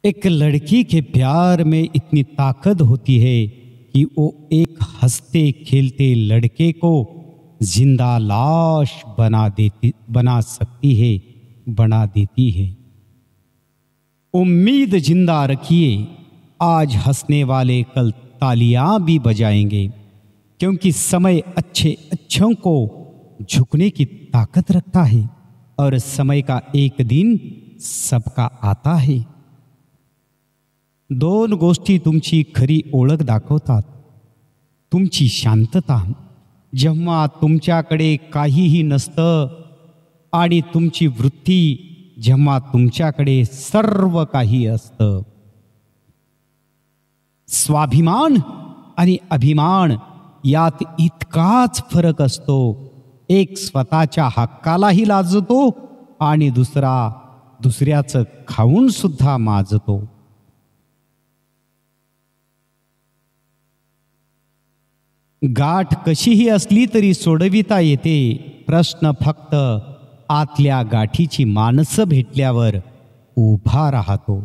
एक लड़की के प्यार में इतनी ताकत होती है कि वो एक हंसते खेलते लड़के को जिंदा लाश बना सकती है, बना देती है। उम्मीद जिंदा रखिए, आज हंसने वाले कल तालियां भी बजाएंगे, क्योंकि समय अच्छों को झुकने की ताकत रखता है और समय का एक दिन सबका आता है। दोन गोष्टी तुमची खरी ओळख दाखवतात। तुमची शांतता, जेव्हा तुमच्याकडे काहीही नसतं, आणि तुमची वृत्ती, जेव्हा तुमच्याकडे सर्व काही असतं। स्वाभिमान आणि अभिमान यात इतकाच फरक असतो। एक स्वतःच्या हक्कालाही लाजतो आणि दुसरा दुसऱ्याचं खाऊन सुद्धा माजतो। गाठ कशीही असली तरी सोडविता येते, प्रश्न फक्त आतल्या गाठीची माणसं भेटल्यावर उभा राहतो।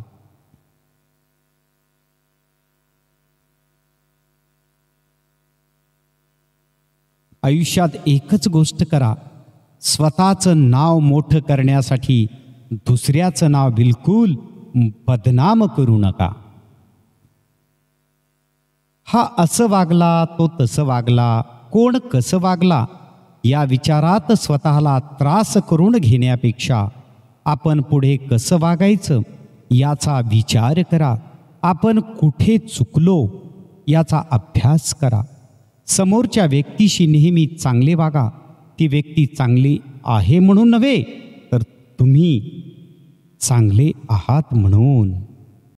आयुष्यात एकच गोष्ट करा, स्वतःचं नाव मोठं करण्यासाठी दुसऱ्याचं नाव बिलकुल बदनाम करू नका। हा असं वागला, तो तसं वागला, कोण कसं वागला, या विचारात स्वतःला त्रास करून घेण्यापेक्षा आपण पुढे कसं वागायचं याचा विचार करा। आपण कुठे चुकलो याचा अभ्यास करा। समोरच्या व्यक्तीशी नेहमी चांगले वागा। ती व्यक्ती चांगली आहे म्हणून नव्हे, तर तुम्ही चांगले आहात म्हणून।